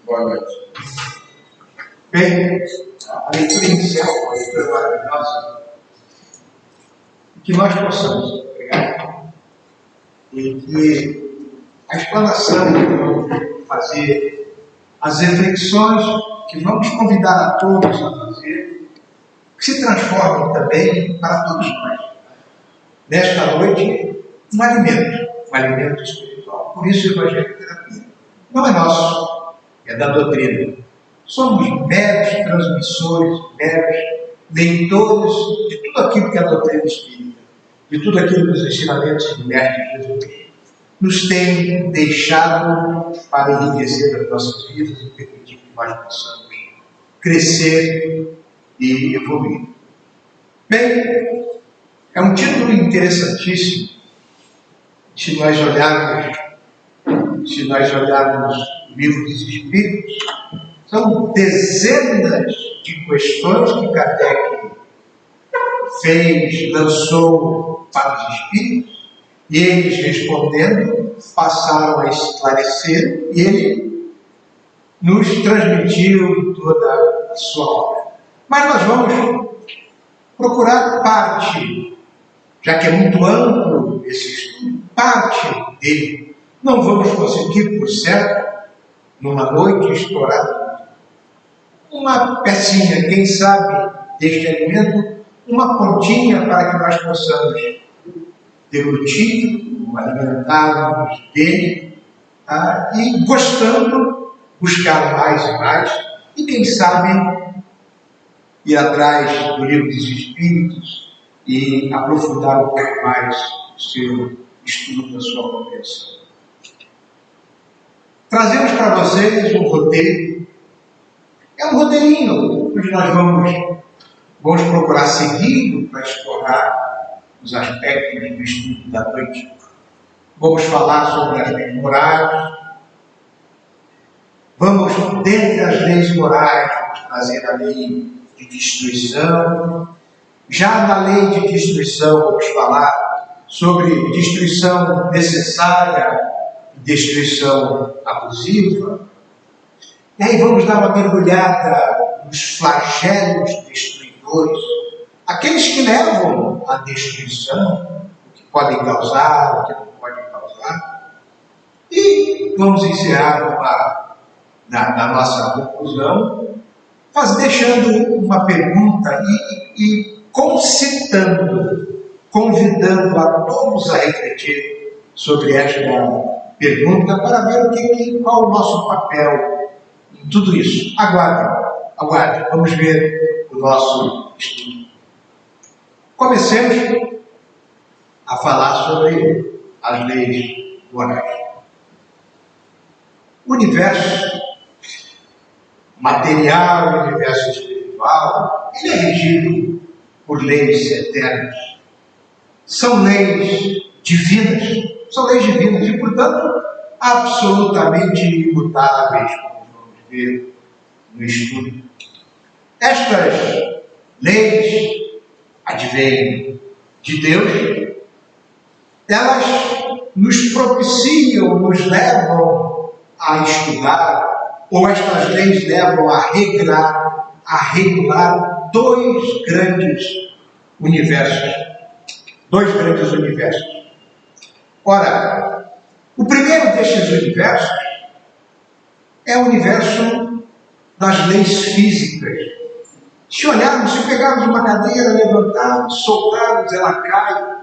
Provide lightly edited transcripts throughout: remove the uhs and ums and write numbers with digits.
Boa noite. Bem, a leitura inicial, a leitura maravilhosa, que nós possamos pegar e que a explanação que vamos fazer, as reflexões que vamos convidar a todos a fazer, que se transformem também para todos nós. Nesta noite, um alimento espiritual. Por isso, o Evangelho Terapia não é nosso, é da doutrina. Somos meros transmissores, meros leitores de tudo aquilo que é a doutrina espírita, de tudo aquilo que os ensinamentos do Mestre Jesus nos têm deixado para enriquecer as nossas vidas e permitir que nós possamos crescer e evoluir. Bem, é um título interessantíssimo se nós olharmos o Livro dos Espíritos. São dezenas de questões que Kardec lançou para os espíritos, e eles respondendo, passaram a esclarecer, e ele nos transmitiu toda a sua obra. Mas nós vamos procurar parte, já que é muito amplo esse estudo, parte dele. Não vamos conseguir, por certo, numa noite estourar uma pecinha, quem sabe, deste alimento, uma pontinha para que nós possamos deglutir, alimentarmos dele, e gostando, buscar mais e mais, e quem sabe ir atrás do Livro dos Espíritos e aprofundar um pouco mais o seu estudo da sua compreensão. Trazemos para vocês um roteiro. É um roteirinho onde nós vamos procurar seguir para explorar os aspectos do estudo da noite. Vamos falar sobre as leis morais. Vamos, dentre as leis morais, trazer a lei de destruição. Já na lei de destruição, vamos falar sobre destruição necessária e destruição abusiva. E aí vamos dar uma mergulhada nos flagelos destruidores, aqueles que levam à destruição, o que podem causar, o que não podem causar. E vamos encerrar na nossa conclusão, deixando uma pergunta e concitando, convidando a todos a refletir sobre esta pergunta para ver qual é o nosso papel em tudo isso. Aguarde, vamos ver o nosso estudo. Comecemos a falar sobre as leis morais. O universo material, o universo espiritual, ele é regido por leis eternas. São leis divinas, e, portanto, absolutamente imutáveis, como vamos ver no estudo. Estas leis advêm de Deus, elas nos propiciam, nos levam a estudar, ou estas leis levam a regular dois grandes universos. Ora, o primeiro destes universos é o universo das leis físicas. Se olharmos, se pegarmos uma cadeira, levantarmos, soltarmos, ela cai,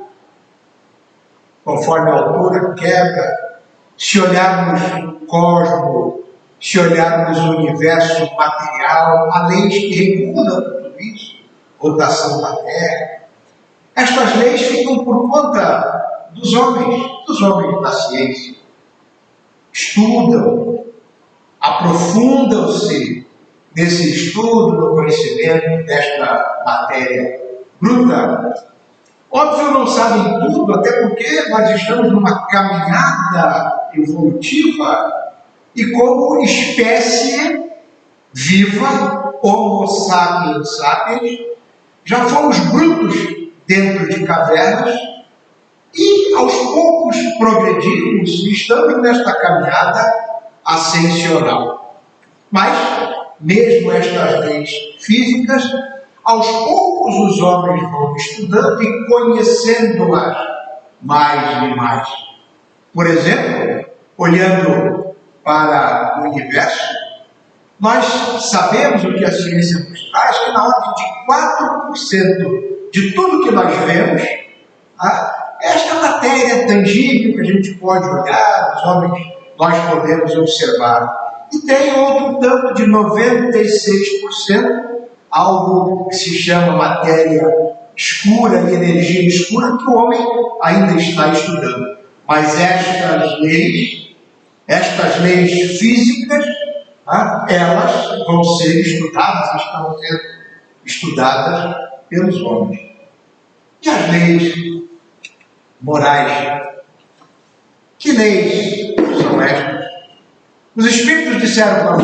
conforme a altura, quebra. Se olharmos o cosmos, se olharmos o universo material, há leis que regulam tudo isso, rotação da Terra. Estas leis ficam por conta dos homens da ciência. Estudam, aprofundam-se nesse estudo, no conhecimento desta matéria bruta. Óbvio, não sabem tudo, até porque nós estamos numa caminhada evolutiva e, como espécie viva, Homo sapiens sapiens, já fomos brutos dentro de cavernas e aos poucos progredimos e estamos nesta caminhada ascensional. Mas, mesmo estas leis físicas, aos poucos os homens vão estudando e conhecendo-as mais e mais. Por exemplo, olhando para o universo, nós sabemos o que a ciência nos traz, que na ordem de 4% de tudo que nós vemos, esta matéria tangível que a gente pode olhar, os homens, nós podemos observar. E tem outro tanto de 96%, algo que se chama matéria escura e energia escura, que o homem ainda está estudando. Mas estas leis físicas, elas vão ser estudadas, estão sendo estudadas pelos homens. E as leis morais? Que leis são estas? Os espíritos disseram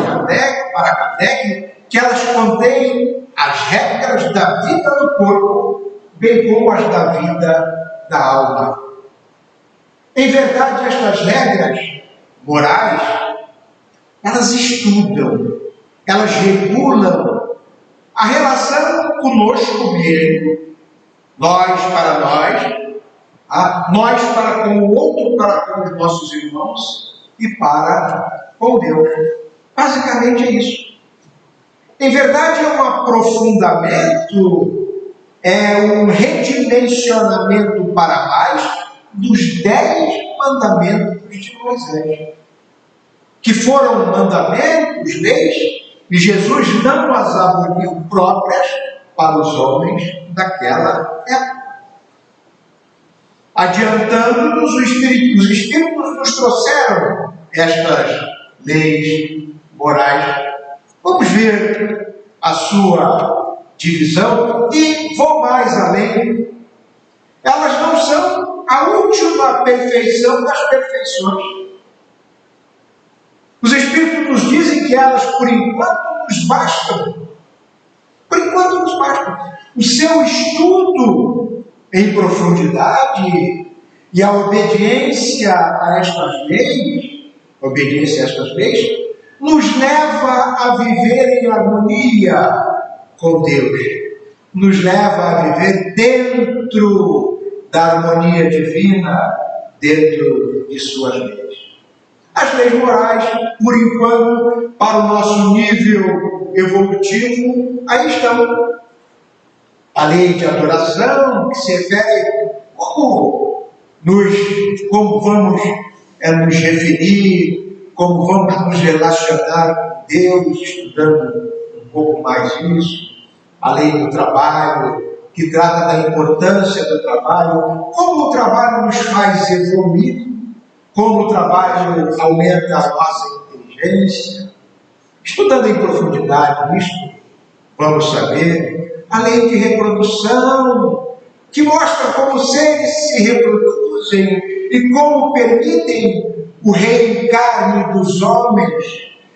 para Kardec que elas contêm as regras da vida do corpo, bem como as da vida da alma. Em verdade, estas regras morais, elas estudam, elas regulam a relação conosco mesmo, nós para nós, nós para com o outro, para com os nossos irmãos e para com Deus. Basicamente é isso. Em verdade, é um aprofundamento, é um redimensionamento para mais dos 10 mandamentos de Moisés, que foram mandamentos, leis, e Jesus não as aboliu próprias para os homens daquela época. Adiantando-nos, os Espíritos nos trouxeram estas leis morais. Vamos ver a sua divisão e vou mais além. Elas não são a última perfeição das perfeições. Os Espíritos nos dizem que elas, por enquanto, nos bastam. Por enquanto, nos bastam. O seu estudo em profundidade e a obediência a estas leis, nos leva a viver em harmonia com Deus, nos leva a viver dentro da harmonia divina, dentro de suas leis. As leis morais, por enquanto, para o nosso nível evolutivo, aí estão. A lei de adoração, que se refere como vamos nos referir, como vamos nos relacionar com Deus, estudando um pouco mais isso. A lei do trabalho, que trata da importância do trabalho, como o trabalho nos faz evoluir, como o trabalho aumenta a nossa inteligência. Estudando em profundidade isto, vamos saber. A lei de reprodução, que mostra como os seres se reproduzem e como permitem o reencarne dos homens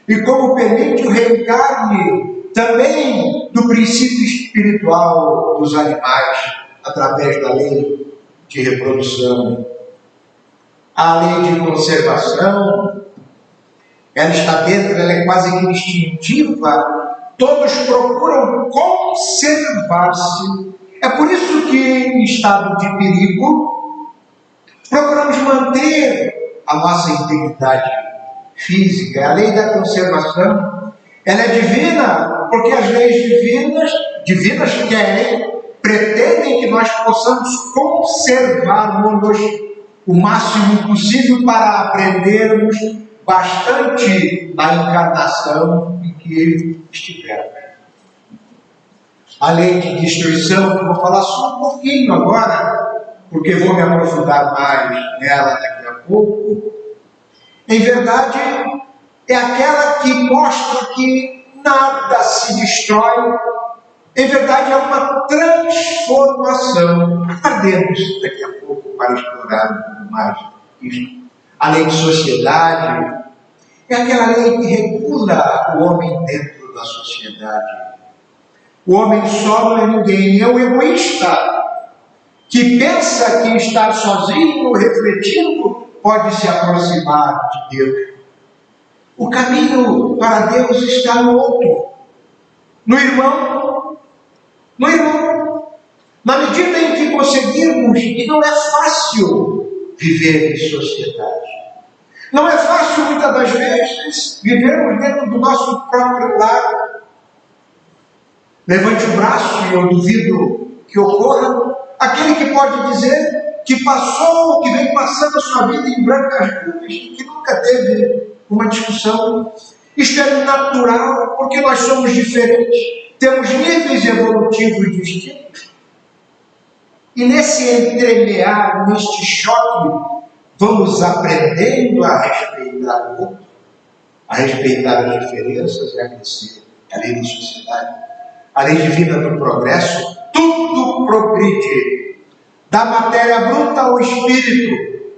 e como permite o reencarne também do princípio espiritual dos animais através da lei de reprodução. A lei de conservação, ela está dentro, ela é quase que instintiva. Todos procuram conservar-se. É por isso que, em estado de perigo, procuramos manter a nossa integridade física. A lei da conservação, ela é divina, porque as leis divinas pretendem que nós possamos conservar-nos o máximo possível para aprendermos bastante na encarnação em que estivermos. A lei de destruição, que eu vou falar só um pouquinho agora, porque vou me aprofundar mais nela daqui a pouco. Em verdade, é aquela que mostra que nada se destrói. Em verdade, é uma transformação. Aguardemos daqui a pouco para explorar um pouco mais isto. A lei de sociedade é aquela lei que regula o homem dentro da sociedade. O homem só não é ninguém, é o egoísta, que pensa que estar sozinho, refletindo, pode se aproximar de Deus. O caminho para Deus está no outro, no irmão, no irmão. Na medida em que conseguirmos, e não é fácil viver em sociedade. Não é fácil, muitas das vezes, vivermos dentro do nosso próprio lar. Levante o braço, e eu duvido que ocorra, aquele que pode dizer que passou, que vem passando a sua vida em brancas nuvens e que nunca teve uma discussão. Isto é natural, porque nós somos diferentes, temos níveis evolutivos distintos. E nesse entremear, neste choque, vamos aprendendo a respeitar o outro, a respeitar as diferenças e a crescer. A lei da sociedade, a lei divina do progresso, tudo progride, da matéria bruta ao espírito.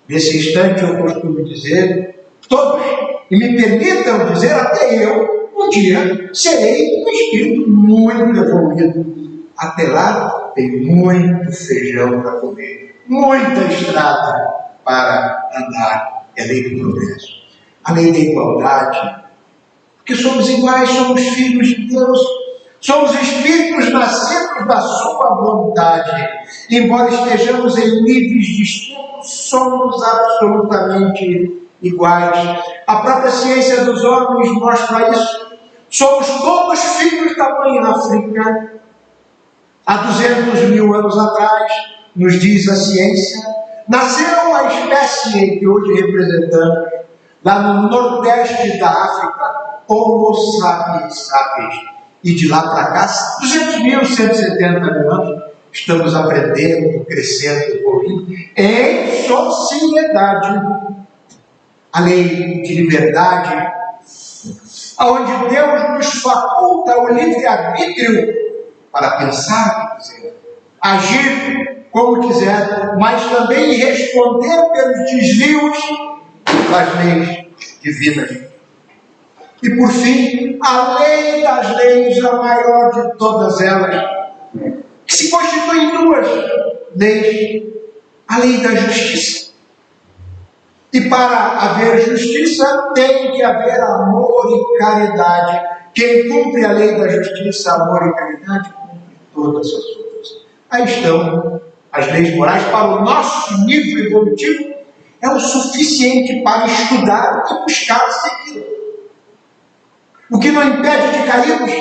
Nesse instante eu costumo dizer, todos, e me permitam dizer até eu, um dia serei um espírito muito evoluído. Até lá tem muito feijão para comer, muita estrada para andar. É a lei do progresso, a lei da igualdade, porque somos iguais, somos filhos de Deus, somos espíritos nascidos da sua vontade. Embora estejamos em níveis distintos, somos absolutamente iguais. A própria ciência dos homens mostra isso. Somos todos filhos da mãe África. Há 200 mil anos atrás, nos diz a ciência, nasceu a espécie que hoje representamos, lá no nordeste da África, Homo sapiens sapiens. E de lá para cá, 200 mil, 170 mil anos, estamos aprendendo, crescendo, evoluindo em sociedade. A lei de liberdade, onde Deus nos faculta o livre-arbítrio para pensar o que quiser, agir como quiser, mas também responder pelos desvios das leis divinas. E por fim, a lei das leis, a maior de todas elas, que se constitui em duas leis: a lei da justiça. E para haver justiça, tem que haver amor e caridade. Quem cumpre a lei da justiça, amor e caridade, cumpre todas as outras. Aí estão as leis morais. Para o nosso nível evolutivo, é o suficiente para estudar e buscar seguir. O que não impede de cairmos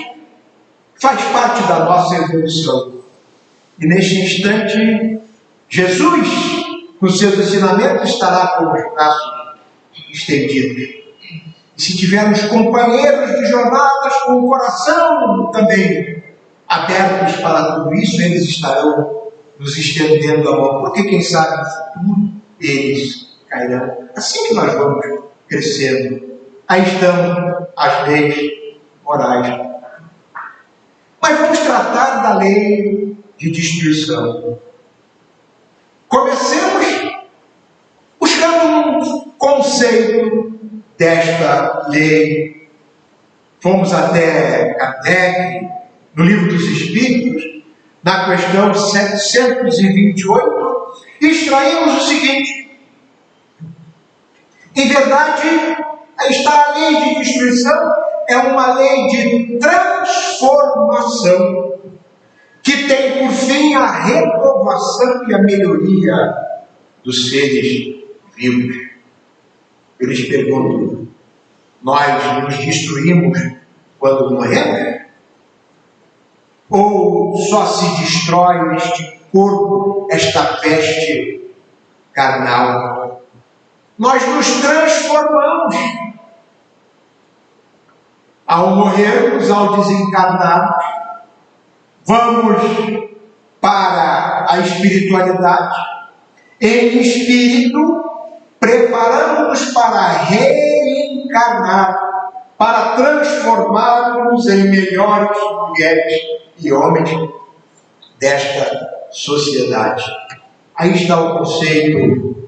faz parte da nossa evolução. E neste instante, Jesus, com seus ensinamentos, estará com os braços estendidos. E se tivermos companheiros de jornadas com o coração também abertos para tudo isso, eles estarão nos estendendo a mão, porque quem sabe no futuro eles cairão. Assim que nós vamos crescendo, aí estão as leis morais. Mas vamos tratar da lei de destruição. Comecemos buscando um conceito desta lei. Fomos até Kardec, no Livro dos Espíritos, na questão 728, e extraímos o seguinte: em verdade, está a lei de destruição, é uma lei de transformação, que tem por fim a renovação e a melhoria dos seres vivos. Eu lhes pergunto: nós nos destruímos quando morremos? Ou só se destrói este corpo, esta peste carnal? Nós nos transformamos. Ao morrermos, ao desencarnarmos, vamos para a espiritualidade. Em espírito, preparamos-nos para reencarnar, para transformarmos em melhores mulheres e homens desta sociedade. Aí está o conceito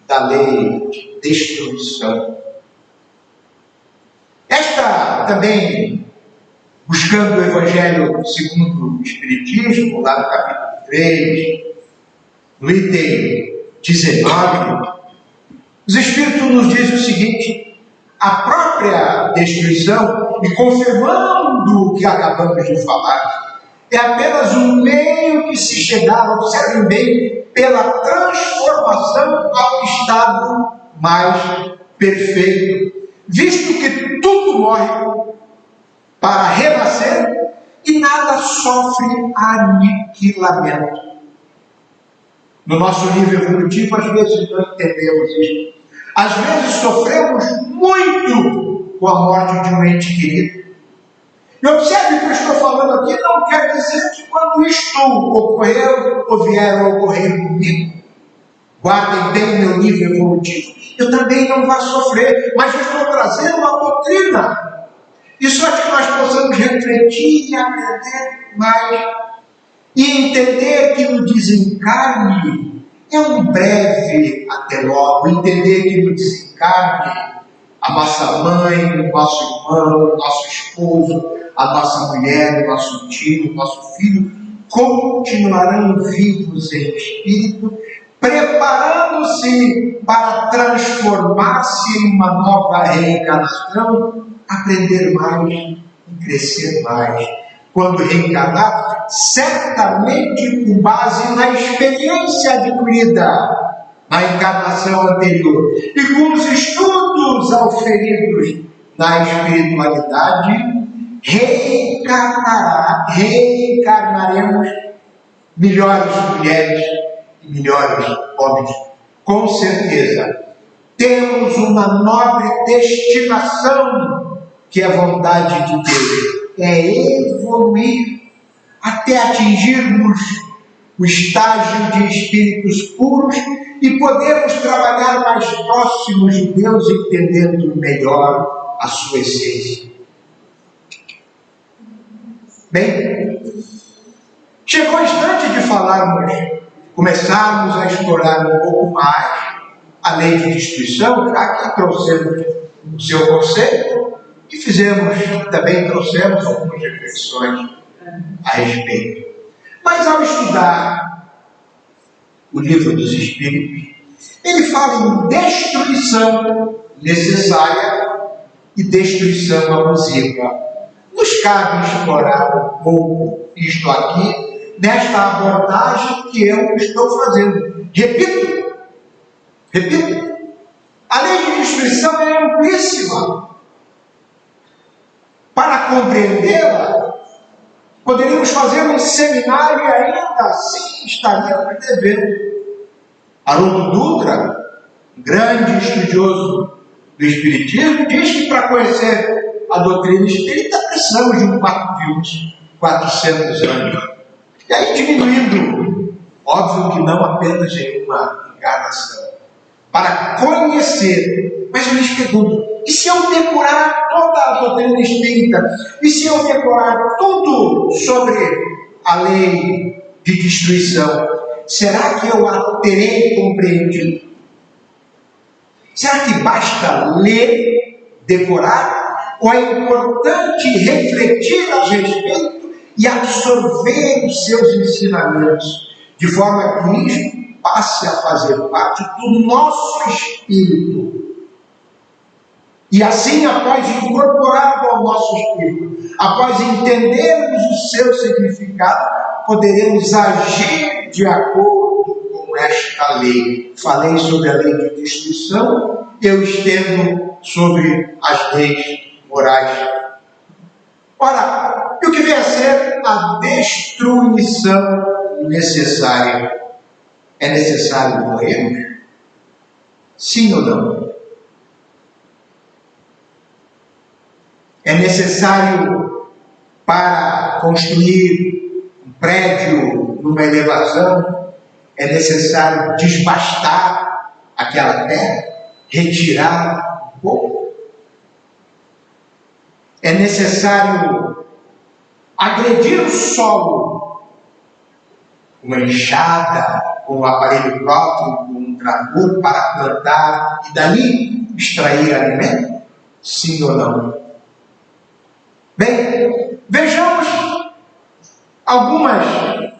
da lei de destruição. Esta também, buscando o Evangelho segundo o Espiritismo, lá no capítulo 3, no item 19, os Espíritos nos dizem o seguinte: a própria destruição, e confirmando o que acabamos de falar, é apenas um meio que se chegar, observem bem, pela transformação ao estado mais perfeito, visto que tudo morre para renascer e nada sofre aniquilamento. No nosso nível evolutivo, às vezes não entendemos isso. Às vezes sofremos muito com a morte de um ente querido. E observe que eu estou falando aqui não quer dizer que quando isto ocorrer ou vier a ocorrer comigo, guardem bem o meu nível evolutivo, eu também não vou sofrer, mas eu estou trazendo uma doutrina. E só que nós possamos refletir e aprender mais e entender que o desencarne é um breve até logo, entender que no desencarne a nossa mãe, o nosso irmão, o nosso esposo, a nossa mulher, o nosso tio, o nosso filho continuarão vivos em espírito, preparando-se para transformar-se em uma nova reencarnação, aprender mais e crescer mais. Quando reencarnar, certamente com base na experiência adquirida na encarnação anterior e com os estudos auferidos na espiritualidade, reencarnaremos melhores mulheres e melhores homens. Com certeza, temos uma nobre destinação que é a vontade de Deus. É evoluir até atingirmos o estágio de espíritos puros e podermos trabalhar mais próximos de Deus, entendendo melhor a sua essência. Bem, chegou o instante de começarmos a explorar um pouco mais a lei de destruição, já que trouxemos o seu conceito e trouxemos algumas reflexões a respeito. Mas ao estudar o livro dos Espíritos, ele fala em destruição necessária e destruição abusiva. Nos cabe explorar um pouco isto aqui, nesta abordagem que eu estou fazendo. Repito, a lei de destruição é amplíssima. Para compreendê-la, poderíamos fazer um seminário e ainda assim estaríamos devendo. Haroldo Dutra, grande estudioso do Espiritismo, diz que para conhecer a doutrina espírita precisamos de uns 400 anos. E aí diminuindo, óbvio que não apenas em uma encarnação, para conhecer. Mas eu lhes pergunto, e se eu decorar toda a doutrina espírita? E se eu decorar tudo sobre a lei de destruição? Será que eu a terei compreendido? Será que basta ler, decorar? Ou é importante refletir a respeito e absorver os seus ensinamentos, de forma que isto passe a fazer parte do nosso espírito? E assim, após incorporado ao nosso espírito, após entendermos o seu significado, poderemos agir de acordo com esta lei. Falei sobre a lei de destruição, eu estendo sobre as leis morais. Ora, e o que vem a ser a destruição necessária? É necessário morrermos? Sim ou não? É necessário, para construir um prédio numa elevação, é necessário desbastar aquela terra, retirar um pouco. É necessário agredir o solo com uma enxada, com um aparelho próprio, com um trator para plantar e dali extrair alimento? Sim ou não? Bem, vejamos algumas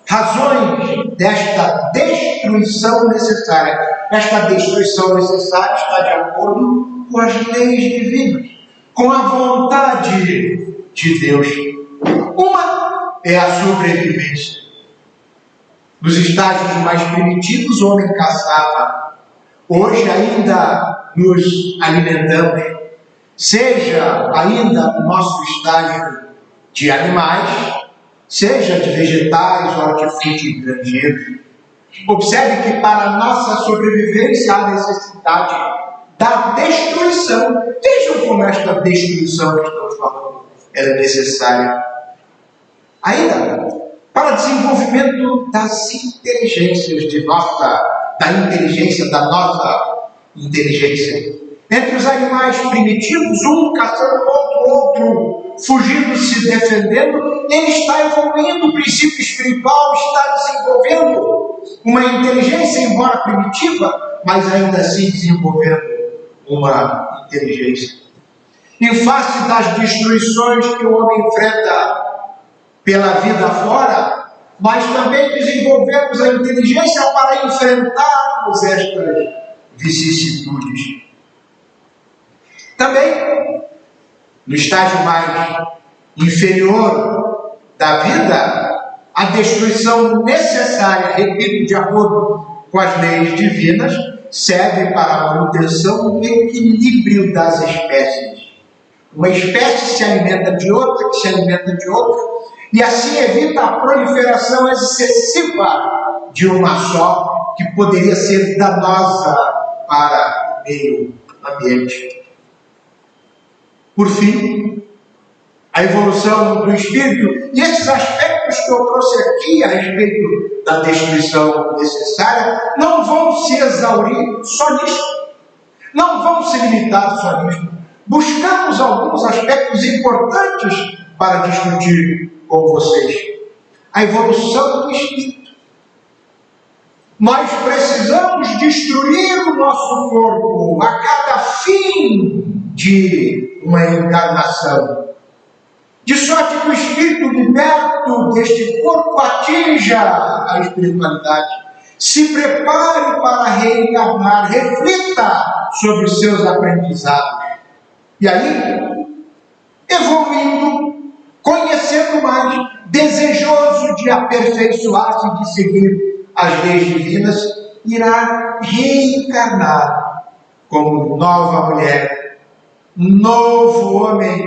razões desta destruição necessária. Esta destruição necessária está de acordo com as leis divinas, com a vontade de Deus. Uma é a sobrevivência. Nos estágios mais primitivos, o homem caçava. Hoje ainda nos alimentamos, seja ainda no nosso estágio de animais, seja de vegetais, hortifruti granjeiros. Observe que para a nossa sobrevivência há necessidade da destruição. Vejam como esta destruição que estamos falando é necessária. Ainda, para desenvolvimento das inteligências da inteligência da nossa inteligência. Entre os animais primitivos, um caçando o outro fugindo, se defendendo, ele está evoluindo, o princípio espiritual está desenvolvendo uma inteligência, embora primitiva, mas ainda assim desenvolvendo uma inteligência. Em face das destruições que o homem enfrenta pela vida fora, nós também desenvolvemos a inteligência para enfrentarmos estas vicissitudes. Também, no estágio mais inferior da vida, a destruição necessária, repito, de acordo com as leis divinas, serve para a manutenção do equilíbrio das espécies. Uma espécie se alimenta de outra, que se alimenta de outra, e assim evita a proliferação excessiva de uma só, que poderia ser danosa para o meio ambiente. Por fim, a evolução do espírito, e esses aspectos que eu trouxe aqui a respeito da destruição necessária, não vão se exaurir só nisso. Não vão se limitar só nisso. Buscamos alguns aspectos importantes para discutir com vocês. A evolução do espírito. Nós precisamos destruir o nosso corpo a cada fim de uma encarnação, de sorte que o espírito liberto deste corpo atinja a espiritualidade, se prepare para reencarnar, reflita sobre os seus aprendizados, e aí, evoluindo, conhecendo mais, desejoso de aperfeiçoar-se e de seguir as leis divinas, irá reencarnar como nova mulher, novo homem,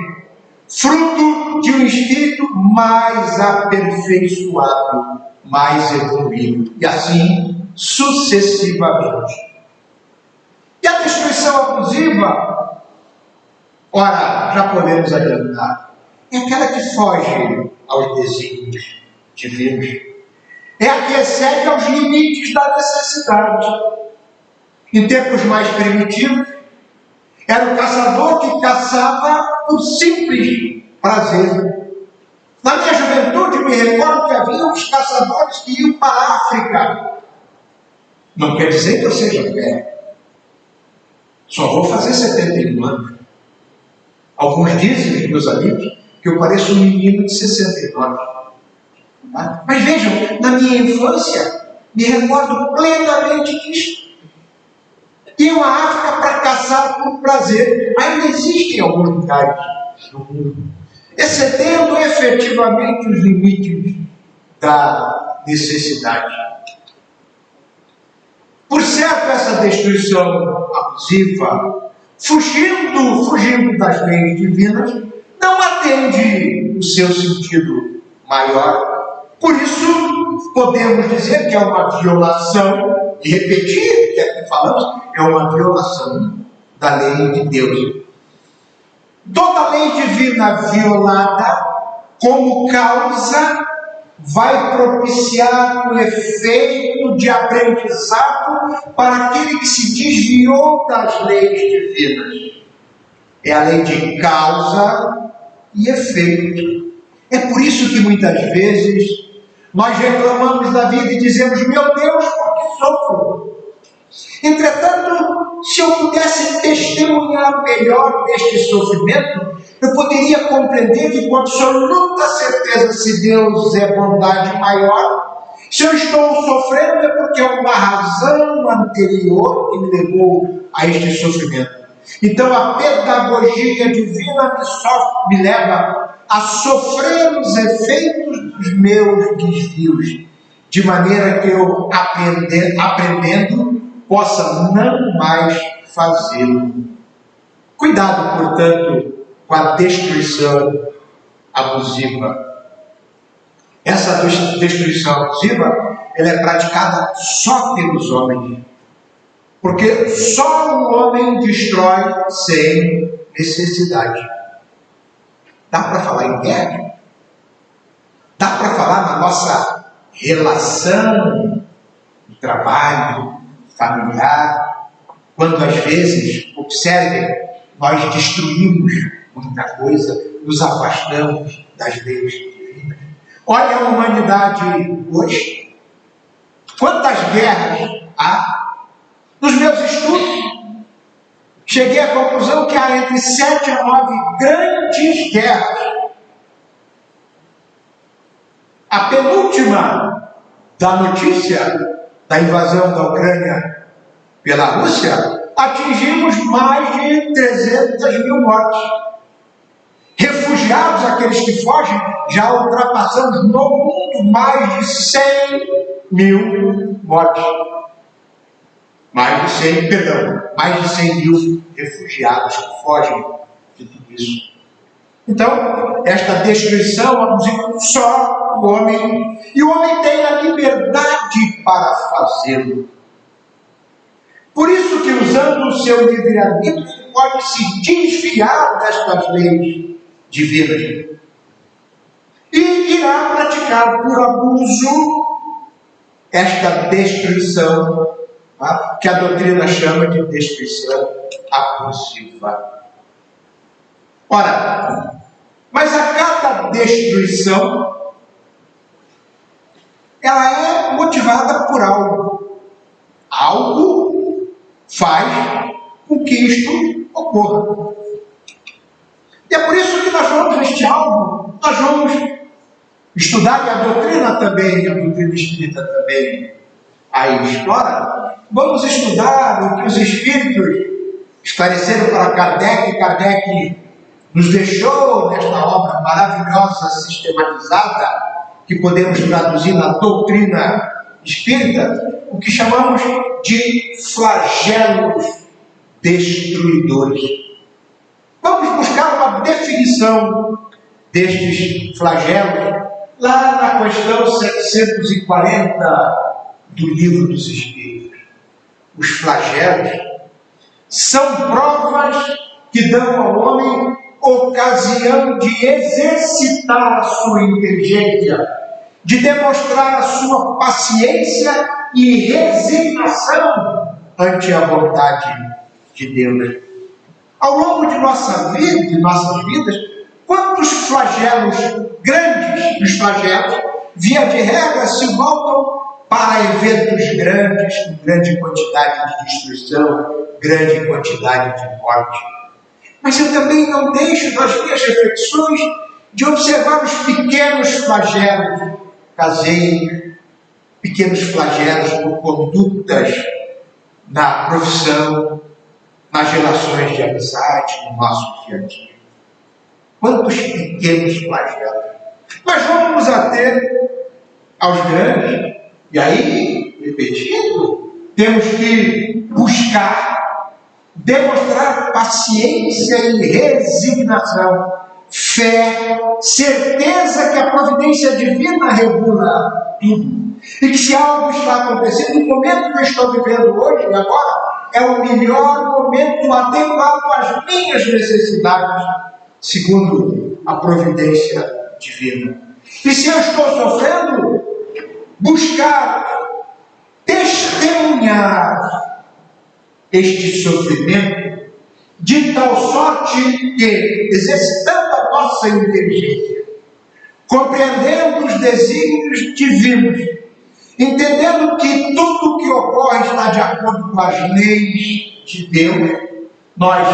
fruto de um espírito mais aperfeiçoado, mais evoluído, e assim sucessivamente. E a destruição abusiva, ora, já podemos adiantar, é aquela que foge aos desígnios divinos, é a que excede aos limites da necessidade. Em tempos mais primitivos, era o caçador que caçava por simples prazer. Na minha juventude, me recordo que havia uns caçadores que iam para a África. Não quer dizer que eu seja velho. Só vou fazer 71 anos. Alguns dizem, meus amigos, que eu pareço um menino de 69. Mas vejam, na minha infância, me recordo plenamente disso. Iam à África para caçar por prazer. Ainda existem alguns lugares no mundo, excedendo efetivamente os limites da necessidade. Por certo, essa destruição abusiva, fugindo das leis divinas, não atende o seu sentido maior. Por isso, podemos dizer que é uma violação, e repetir o que aqui falamos, é uma violação da lei de Deus. Toda lei divina violada, como causa, vai propiciar um efeito de aprendizado para aquele que se desviou das leis divinas. É a lei de causa e efeito. É por isso que muitas vezes nós reclamamos da vida e dizemos: meu Deus, por que sofro? Entretanto, se eu pudesse testemunhar melhor deste sofrimento, eu poderia compreender que com absoluta certeza, se Deus é bondade maior, se eu estou sofrendo é porque é uma razão anterior que me levou a este sofrimento. Então a pedagogia divina me leva a sofrer os efeitos dos meus desvios, de maneira que eu, aprendendo, possa não mais fazê-lo. Cuidado, portanto, com a destruição abusiva. Essa destruição abusiva, ela é praticada só pelos homens. Porque só o homem destrói sem necessidade. Dá para falar em guerra? Dá para falar na nossa relação de trabalho, familiar, quando às vezes, observem, nós destruímos muita coisa, nos afastamos das leis divinas. Olha a humanidade hoje. Quantas guerras há? Nos meus estudos, cheguei à conclusão que há entre 7 a 9 grandes guerras. A penúltima da notícia da invasão da Ucrânia pela Rússia, atingimos mais de 300 mil mortes. Refugiados, aqueles que fogem, já ultrapassamos no mundo mais de 100 mil mortes. Mais de 100 mil refugiados que fogem de tudo isso. Então, esta destruição abusiva só o homem, e o homem tem a liberdade para fazê-lo. Por isso que, usando o seu livre-arbítrio, ele pode se desviar destas leis divinas e irá praticar por abuso esta destruição, que a doutrina chama de destruição abusiva. Ora, mas a cada destruição, ela é motivada por algo. Algo faz com que isto ocorra. E é por isso que nós vamos, neste algo, nós vamos estudar, e a doutrina também, a doutrina espírita também aí explora. Vamos estudar o que os espíritos esclareceram para Kardec, e Kardec nos deixou nesta obra maravilhosa, sistematizada, que podemos traduzir na doutrina espírita, o que chamamos de flagelos destruidores. Vamos buscar uma definição destes flagelos lá na questão 740 do Livro dos Espíritos. Os flagelos são provas que dão ao homem ocasião de exercitar a sua inteligência, de demonstrar a sua paciência e resignação ante a vontade de Deus. Ao longo de nossas vidas, quantos flagelos grandes dos flagelos, via de regra, se voltam para eventos grandes, com grande quantidade de destruição, grande quantidade de morte. Mas eu também não deixo das minhas reflexões de observar os pequenos flagelos caseiros, pequenos flagelos por condutas na profissão, nas relações de amizade, no nosso dia a dia. Quantos pequenos flagelos. Mas vamos ater aos grandes, e aí, repetindo, temos que buscar demonstrar paciência e resignação, fé, certeza que a providência divina regula tudo. E que se algo está acontecendo, no momento que eu estou vivendo hoje e agora, é o melhor momento adequado às minhas necessidades, segundo a providência divina. E se eu estou sofrendo, buscar testemunhar este sofrimento de tal sorte que, exercitando a nossa inteligência, compreendendo os desígnios divinos, entendendo que tudo o que ocorre está de acordo com as leis de Deus, nós,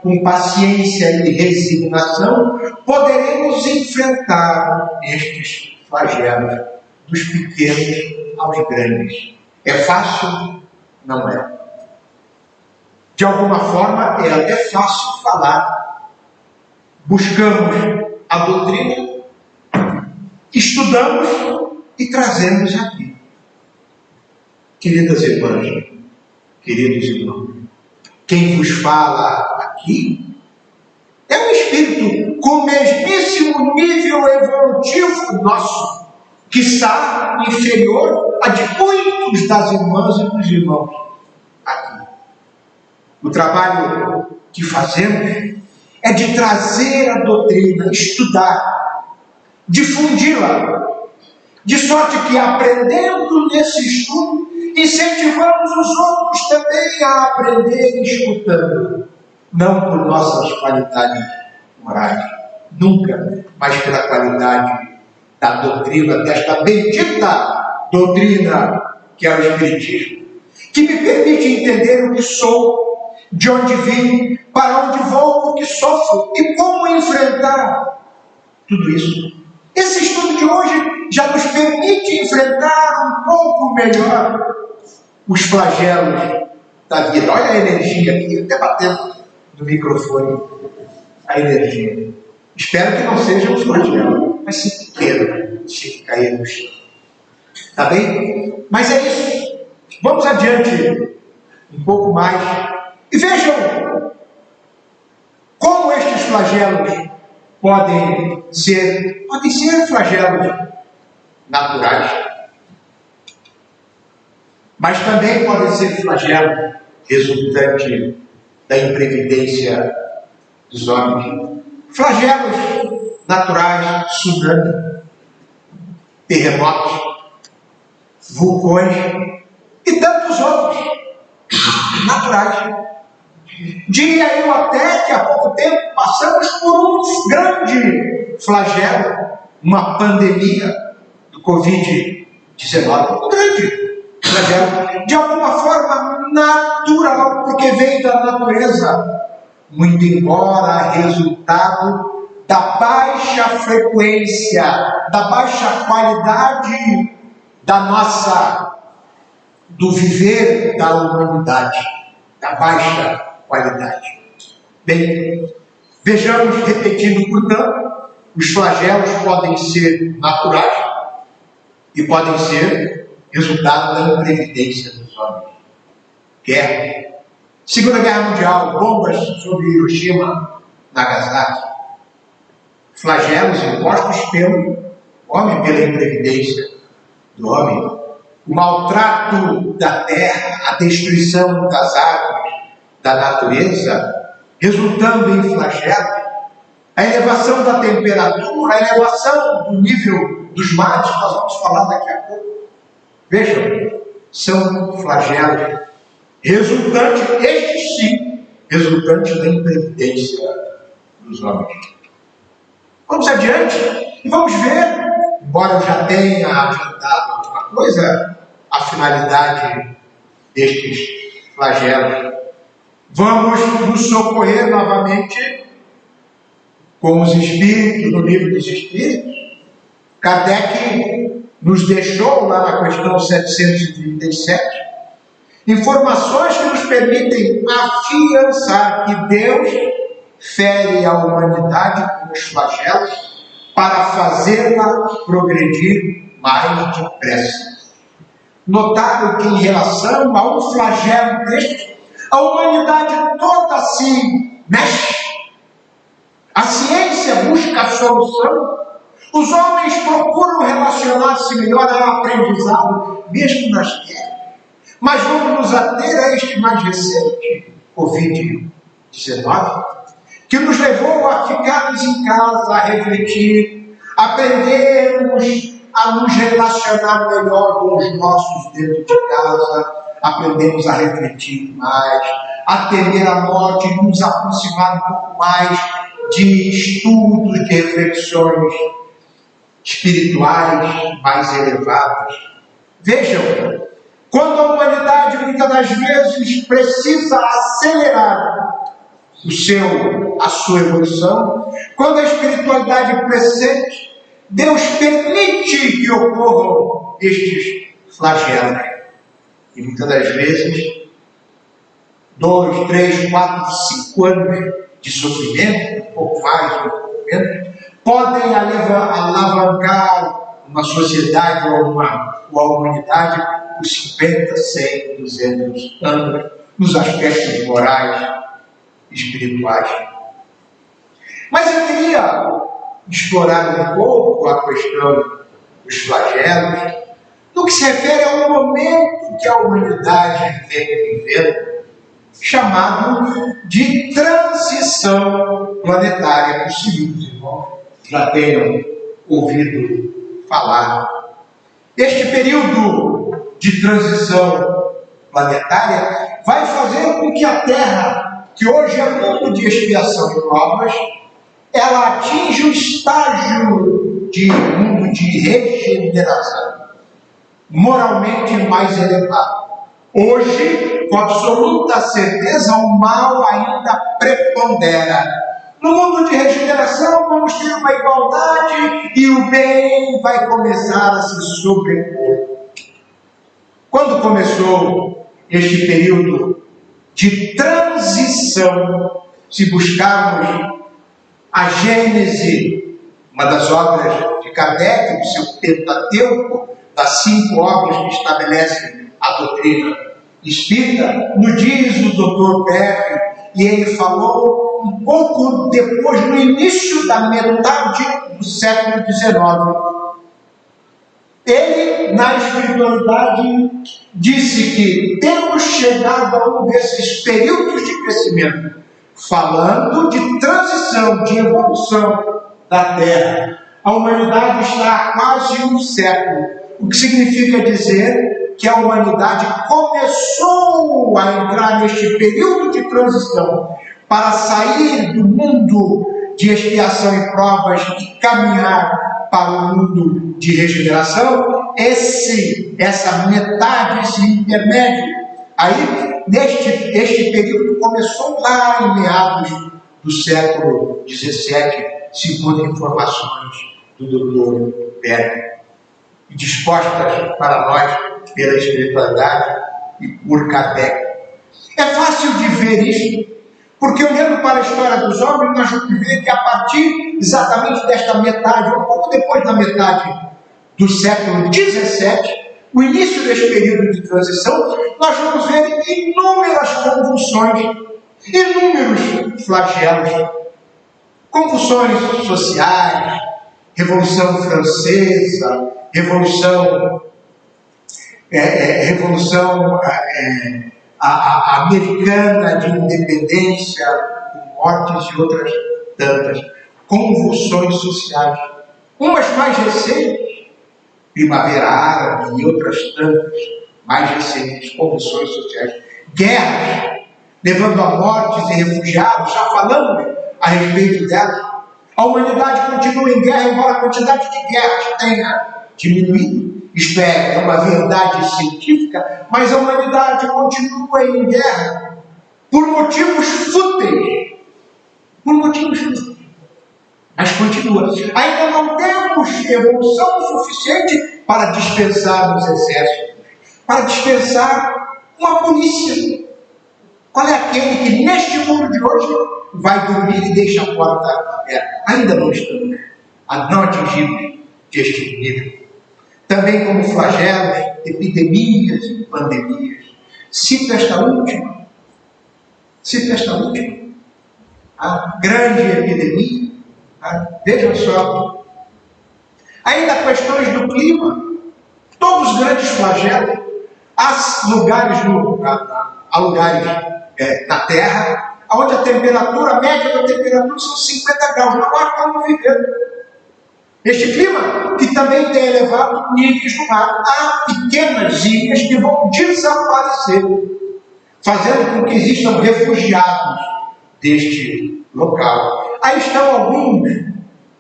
com paciência e resignação, poderemos enfrentar estes flagelos, dos pequenos aos grandes. É fácil? Não é. De alguma forma, é até fácil falar. Buscamos a doutrina, estudamos e trazemos aqui. Queridas irmãs, queridos irmãos, quem vos fala aqui é um espírito com o mesmíssimo nível evolutivo nosso, que está inferior a de muitos das irmãs e dos irmãos aqui. O trabalho que fazemos é de trazer a doutrina, estudar, difundi-la, de sorte que, aprendendo nesse estudo, incentivamos os outros também a aprender escutando, não por nossas qualidades morais, nunca, mas pela qualidade da doutrina, desta bendita doutrina que é o Espiritismo, que me permite entender o que sou, de onde vim, para onde vou, o que sofro e como enfrentar tudo isso. Esse estudo de hoje já nos permite enfrentar um pouco melhor os flagelos da vida. Olha a energia aqui, até batendo no microfone, a energia. Espero que não seja um flagelo, mas sim pequeno, se cair no chão. Tá bem? Mas é isso. Vamos adiante um pouco mais. E vejam como estes flagelos podem ser flagelos naturais, mas também podem ser flagelos resultantes da imprevidência dos homens. Flagelos naturais, tsunami, terremotos, vulcões e tantos outros naturais. Diria eu até que há pouco tempo passamos por um grande flagelo, uma pandemia do Covid-19, um grande flagelo, de alguma forma natural, porque veio da natureza, muito embora resultado da baixa frequência, da baixa qualidade do viver da humanidade, da baixa qualidade. Bem, vejamos, repetindo, portanto, os flagelos podem ser naturais e podem ser resultado da imprevidência dos homens. Guerra, Segunda Guerra Mundial, bombas sobre Hiroshima, Nagasaki, flagelos impostos pelo homem, pela imprevidência do homem, o maltrato da terra, a destruição das árvores, da natureza, resultando em flagelo, a elevação da temperatura, a elevação do nível dos mares, nós vamos falar daqui a pouco. Vejam, são flagelos resultantes, estes sim, resultantes da imprevidência dos homens. Vamos adiante e vamos ver, embora eu já tenha adiantado alguma coisa, a finalidade destes flagelos. Vamos nos socorrer novamente com os Espíritos, no livro dos Espíritos. Kardec nos deixou, lá na questão 737, informações que nos permitem afiançar que Deus fere a humanidade com os flagelos para fazê-la progredir mais depressa. Notaram que, em relação a um flagelo deste, a humanidade toda se mexe. A ciência busca a solução. Os homens procuram relacionar-se melhor ao aprendizado, mesmo nas guerras. Mas vamos nos ater a este mais recente, Covid-19, que nos levou a ficarmos em casa, a refletir, aprendermos a nos relacionar melhor com os nossos dentro de casa, aprendemos a refletir mais, a temer a morte, nos aproximar um pouco mais de estudos, de reflexões espirituais mais elevadas. Vejam, quando a humanidade muitas das vezes precisa acelerar a sua evolução, quando a espiritualidade presente, Deus permite que ocorram estes flagelos. E muitas das vezes 2, 3, 4, 5 anos de sofrimento, um pouco mais, um pouco menos, podem alavancar uma sociedade ou a humanidade por 50, 100, 200 anos, nos aspectos morais e espirituais. Mas eu queria explorar um pouco a questão dos flagelos, no que se refere ao momento que a humanidade vem vivendo, chamado de transição planetária. Possível que os irmãos já tenham ouvido falar. Este período de transição planetária vai fazer com que a Terra, que hoje é mundo de expiação e provas, ela atinja o estágio de mundo de regeneração, moralmente mais elevado. Hoje, com absoluta certeza, o mal ainda prepondera. No mundo de regeneração, vamos ter uma igualdade e o bem vai começar a se sobrepor. Quando começou este período de transição, se buscarmos a Gênese, uma das obras de Kardec, do seu Pentateuco, das 5 obras que estabelecem a doutrina espírita, nos diz o Dr. Berg, e ele falou um pouco depois, no início da metade do século XIX. Ele, na espiritualidade, disse que temos chegado a um desses períodos de crescimento, falando de transição, de evolução da Terra. A humanidade está há quase um século, o que significa dizer que a humanidade começou a entrar neste período de transição para sair do mundo de expiação e provas e caminhar para o mundo de regeneração. Essa metade, esse intermédio, aí, este período começou lá em meados do século XVII, segundo informações do Dr. Berg, dispostas para nós pela espiritualidade e por Kardec. É fácil de ver isso, porque olhando para a história dos homens, nós vamos ver que a partir exatamente desta metade, um pouco depois da metade do século XVII, o início deste período de transição, nós vamos ver inúmeras convulsões, inúmeros flagelos, convulsões sociais, Revolução Francesa, Revolução americana de independência, com mortes e outras tantas convulsões sociais. Umas mais recentes, Primavera Árabe e outras tantas mais recentes convulsões sociais. Guerras, levando a mortes e refugiados, já falamos a respeito delas. A humanidade continua em guerra, embora a quantidade de guerras tenha diminuído. Isto é uma verdade científica, mas a humanidade continua em guerra por motivos fúteis. Mas continua. Ainda não temos evolução suficiente para dispensar os exércitos, para dispensar uma polícia. Qual é aquele que neste mundo de hoje vai dormir e deixa a porta aberta? Ainda não estamos, não atingimos este nível. Também como flagelos, epidemias e pandemias. Cito esta última. A grande epidemia. Vejam só. Ainda questões do clima. Todos os grandes flagelos. Há lugares na Terra onde a média da temperatura são 50 graus. Não há como viver. Este clima, que também tem elevado níveis do mar, há pequenas ilhas que vão desaparecer, fazendo com que existam refugiados deste local. Aí estão alguns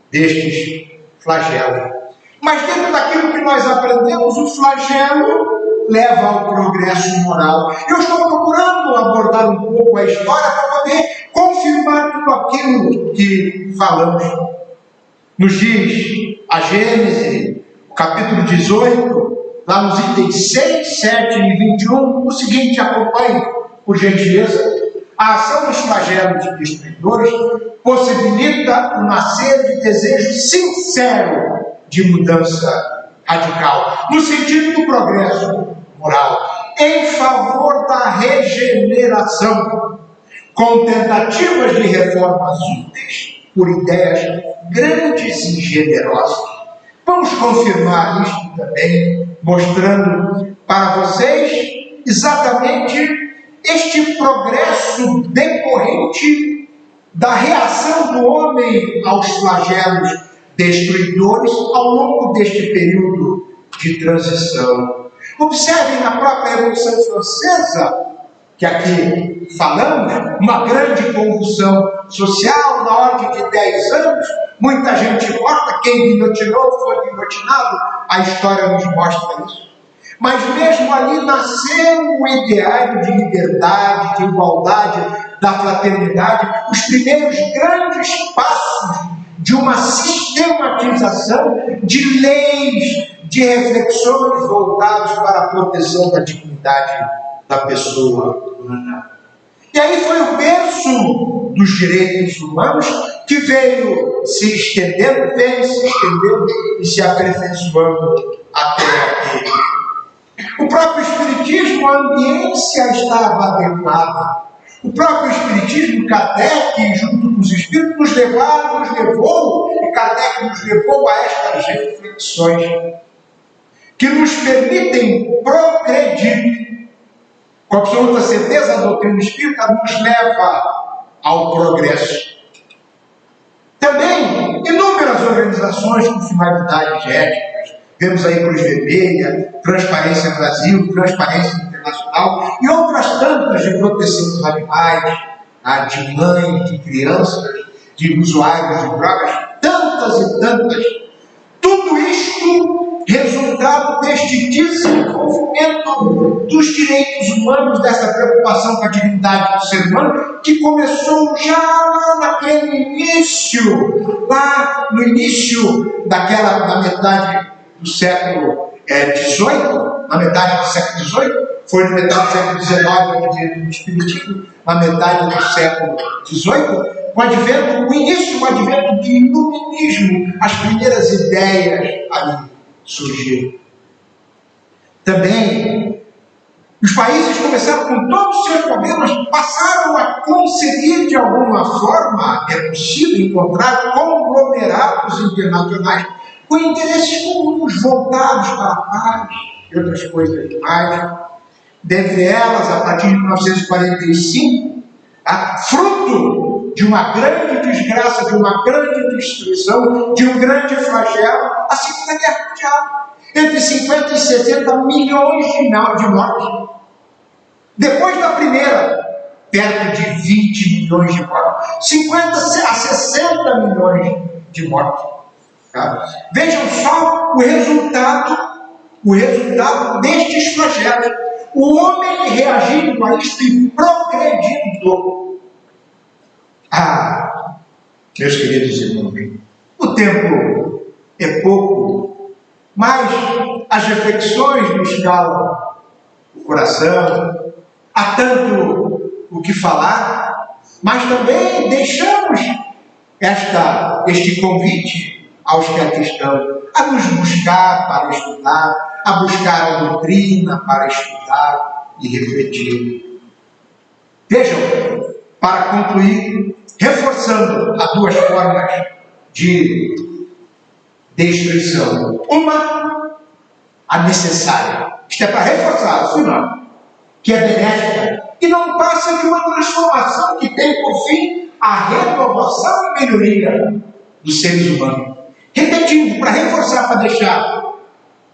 destes flagelos. Mas dentro daquilo que nós aprendemos, o flagelo leva ao progresso moral. Eu estou procurando abordar um pouco a história para poder confirmar tudo aquilo que falamos. Nos diz a Gênese, o capítulo 18, lá nos itens 6, 7 e 21, o seguinte: acompanhe. por gentileza. A ação dos flagelos destruidores possibilita o nascer de desejo sincero de mudança radical, no sentido do progresso moral, em favor da regeneração, com tentativas de reformas úteis por ideias grandes e generosas. Vamos confirmar isto também, mostrando para vocês exatamente este progresso decorrente da reação do homem aos flagelos destruidores ao longo deste período de transição. Observem na própria Revolução Francesa, que aqui falamos, uma grande convulsão social na ordem de 10 anos, muita gente morta, quem guilhotinou foi guilhotinado, a história nos mostra isso. Mas mesmo ali nasceu o ideário de liberdade, de igualdade, da fraternidade, os primeiros grandes passos de uma sistematização de leis, de reflexões voltadas para a proteção da dignidade da pessoa humana. E aí foi o berço dos direitos humanos que veio se estendendo e se aperfeiçoando até aqui. O próprio Espiritismo, a ambiência estava adequada. O próprio Espiritismo, Kardec, junto com os Espíritos, nos levou, e Kardec nos levou a estas reflexões que nos permitem progredir. Com absoluta certeza, a doutrina espírita nos leva ao progresso. Também, inúmeras organizações com finalidades éticas. Vemos aí Cruz Vermelha, Transparência Brasil, Transparência Internacional e outras tantas de proteção dos animais, de mães, de crianças, de usuários de drogas, tantas e tantas. Tudo isto resultado deste desenvolvimento dos direitos humanos, dessa preocupação com a dignidade do ser humano, que começou já lá naquele início, lá no início da metade do século XVIII, na metade do século XVIII, foi na metade do século XIX, no Espiritismo, na metade do século XVIII, o início do advento do iluminismo, as primeiras ideias ali surgiram. Também, os países começaram com todos os seus problemas, passaram a conseguir de alguma forma, é possível encontrar conglomerados internacionais com interesses comuns, voltados para a paz e outras coisas mais. Dentre elas, a partir de 1945, fruto de uma grande desgraça, de uma grande destruição, de um grande flagelo, a Segunda Guerra Mundial. Entre 50 e 60 milhões de mortes. Depois da primeira, perto de 20 milhões de mortes. 50 a 60 milhões de mortes. Tá? Vejam só o resultado destes flagelos. O homem reagindo a isto e progredindo. Meus queridos irmãos, o tempo é pouco, mas as reflexões nos calam o coração, há tanto o que falar, mas também deixamos este convite aos que aqui estão, a nos buscar para estudar, a buscar a doutrina para estudar e refletir. Vejam, para concluir, reforçando as duas formas de destruição. Uma, a necessária. Isto é para reforçar, afinal, que é benéfica, e não passa de uma transformação que tem por fim a renovação e melhoria dos seres humanos. Repetindo, para reforçar, para deixar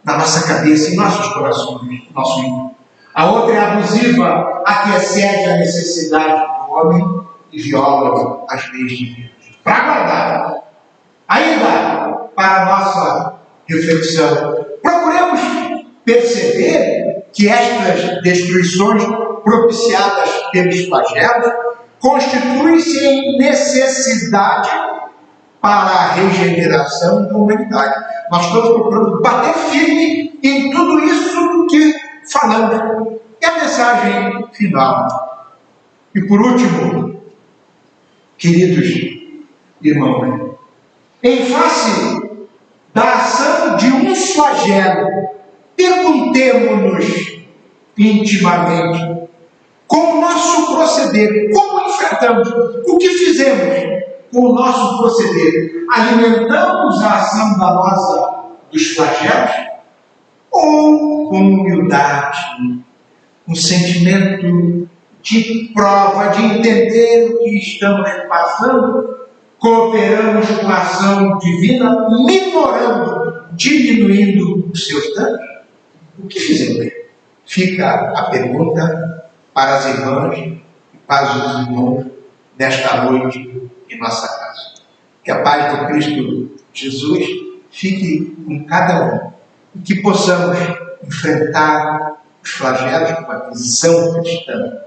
na nossa cabeça e nossos corações, nosso íntimo. A outra é abusiva, a que excede a necessidade do homem e viola as leis de Deus. Para guardar, ainda para a nossa reflexão, procuremos perceber que estas destruições propiciadas pelos flagelos constituem-se em necessidade para a regeneração da humanidade. Nós estamos procurando bater firme em tudo isso do que falamos. E a mensagem final. E por último, queridos irmãos, em face da ação de um flagelo, perguntemo-nos intimamente, com o nosso proceder, como enfrentamos, o que fizemos com o nosso proceder? Alimentamos a ação dos flagelos? Ou com humildade, um sentimento de prova, de entender o que estamos passando, cooperamos com a ação divina, minorando, diminuindo os seus danos? O que fizemos? Fica a pergunta para as irmãs e para os irmãos nesta noite em nossa casa. Que a paz do Cristo Jesus fique com cada um e que possamos enfrentar os flagelos com a visão cristã,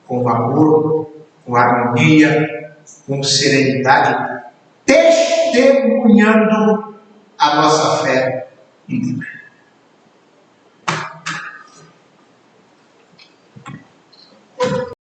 com amor, com harmonia, com serenidade, testemunhando a nossa fé em Deus.